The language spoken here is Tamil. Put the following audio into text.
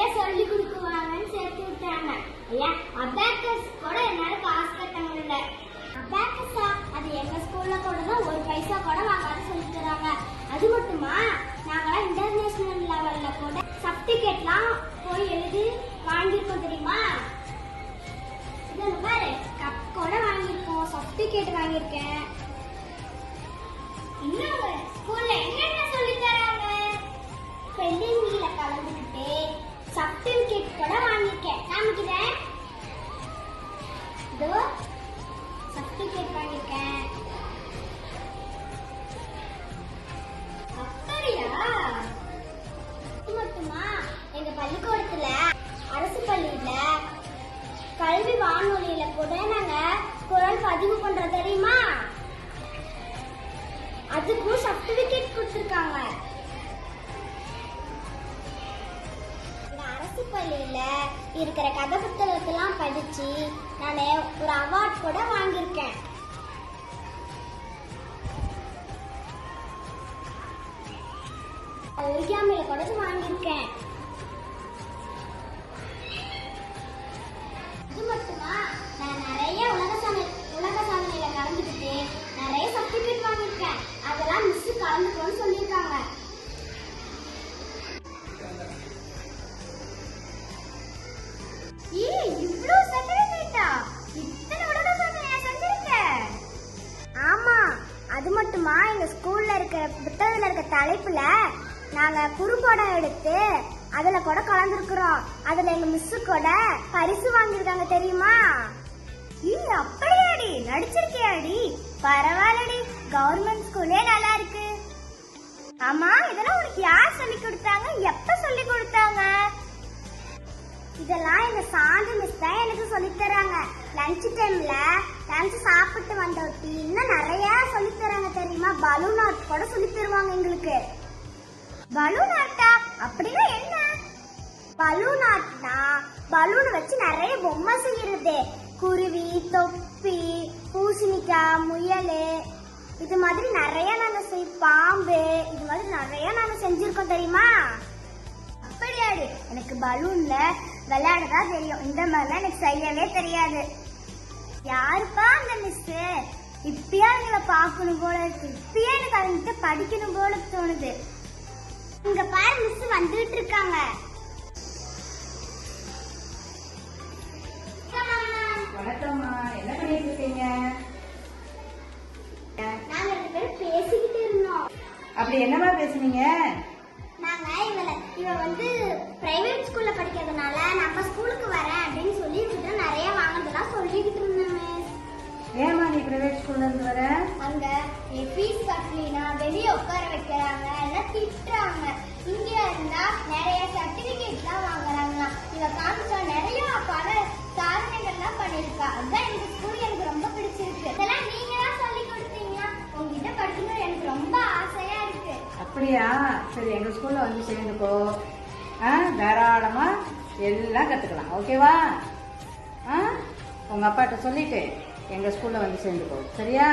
நிறைய சொல்லி கொடுக்குவாங்கன்னு சேர்த்து விட்டாங்க. அபாக்கஸ் கூட என்னால காசு கட்ட முடியல. அபாக்கஸா? அது எங்க ஸ்கூல்ல கூட தான் 1 பைசா கூட வாங்காத சொல்லி தராங்க. அது மட்டுமா, நாங்களாம் இன்டர்நேஷனல் லெவல்ல கூட சர்டிபிகேட்லாம் போய் எழுதி வாங்கியிருக்கோம் தெரியுமா? இதெல்லாம் பாரு, கப் கூட வாங்கியிருக்கோம், சர்டிபிகேட் வாங்கியிருக்கேன். இன்னும் ஸ்கூல்ல என்னென்ன சொல்லி தராங்க? ஸ்பெல்லிங் பீல கலந்துக்கிட்டு சர்டிபிகேட் கூட வாங்கியிருக்கேன். காமிக்கிறேன். இதோ சர்டிபிகேட் வாங்கியிருக்கேன். அப்படியா? இது மட்டுமா, எங்க பள்ளிக்கூடத்துல அரசு பள்ளியில கல்வி வானொலியில கூட நாங்க குரல் பதிவு பண்றோம் தெரியுமா? அதுக்கும் சர்டிபிகேட் கொடுத்திருக்காங்க. அரசு பள்ளியில இருக்கிற கதை புத்தகத்தெல்லாம் படிச்சு நான் ஒரு அவார்ட் கூட வாங்கியிருக்கேன். ஒரியாமில கூட வாங்கியிருக்கேன். இது மட்டுமா, நான் நிறைய உலக சாதனையில கலந்துக்கிட்டு நிறைய சர்டிபிகேட் வாங்கியிருக்கேன். அதெல்லாம் மிஸ் கலந்துக்கணும்னு சொல்லியிருக்காங்க. இவ்ளோ சர்டிபிகேட்டா? இத்தனை உலக சாதனையா செஞ்சிருக்க? ஆமா. அது மட்டுமா, எங்க ஸ்கூல்ல இருக்கிற புத்தகத்துல இருக்க தலைப்புல நாங்க குறும்படம் எடுத்து அதுல கூட கலந்துருக்கிறோம். அதுல எங்க மிஸ் கூட பரிசு வாங்கியிருக்காங்க தெரியுமா? அப்படியாடி? நடிச்சிருக்கியாடி? பரவாயில்லடி, கவர்மெண்ட் ஸ்கூலே நல்லா இருக்கு. ஆமா, இதெல்லாம் உனக்கு யார் சொல்லி கொடுத்தாங்க? எப்ப சொல்லி கொடுத்தாங்க? இதெல்லாம் எங்க சாந்தி மிஸ் தான் எனக்கு சொல்லி தராங்க. லஞ்ச் டைம்ல லஞ்ச் சாப்பிட்டு வந்தோட்டி இன்னும் நிறைய சொல்லி தராங்க தெரியுமா? பலூன் ஆர்ட் கூட சொல்லி தருவாங்க எங்களுக்கு. பலூன் ஆர்ட்டா? அப்படின்னா என்ன? பலூன் ஆர்ட்னா பலூன் வச்சு நிறைய பொம்மை செய்யறது. குருவி, தொப்பி, பூசணிக்காய், முயல், இது மாதிரி நிறைய நாங்க பாம்பு, இது மாதிரி நிறைய நாங்க செஞ்சிருக்கோம் தெரியுமா? அப்படியாடி? எனக்கு பலூன்ல விளையாடதான் தெரியும், இந்த மாதிரிலாம் எனக்கு செய்யவே தெரியாது. யாருப்பா அந்த மிஸ்? இப்பயா எங்களை பார்க்கணும் போல இருக்கு. இப்பயே எனக்கு அவங்கிட்ட படிக்கணும் போல தோணுது. இங்க பாரு, மிஸ் வந்துட்டு இருக்காங்க. வணக்கம்மா, என்ன பண்ணிட்டு இருக்கீங்க? நாங்க 2 பேரும் பேசிக்கிட்டு இருந்தோம். அப்படி என்னமா பேசுனீங்க? நாங்க இவ வந்து பிரைவேட் ஸ்கூல்ல படிக்கிறதுனால நம்ம ஸ்கூலுக்கு வரேன் அப்படின்னு சொல்லி நிறைய வாங்குறதெல்லாம் சொல்லிக்கிட்டு இருந்தேன். ஏமா நீ பிரைவேட் ஸ்கூல்ல இருந்து வர? அங்க ஃபீஸ் கட்டலினா வெளியே உட்கார வைக்கிறாங்க, எல்லாம் திட்டுறாங்க. இங்க இருந்தா நிறைய சர்டிபிகேட்லாம் வாங்குறாங்க. இவ காமிச்சா நிறைய பல சாதனைகள்லாம் பண்ணிருக்கா. அதுதான் இந்த ஸ்கூல் எனக்கு ரொம்ப பிடிச்சிருக்கு. இதெல்லாம் நீங்க தான் சொல்லி கொடுத்தீங்க. உங்ககிட்ட படிக்கணும்னு எனக்கு ரொம்ப ஆசையா இருக்கு. அப்படியா? சரி, எங்க ஸ்கூல்ல வந்து சேர்ந்துக்கோ. தாராளமா எல்லாம் கத்துக்கலாம். ஓகேவா? உங்க அப்பாட்ட சொல்லிட்டு எங்க ஸ்கூல்ல வந்து சேர்ந்துக்கோ. சரியா?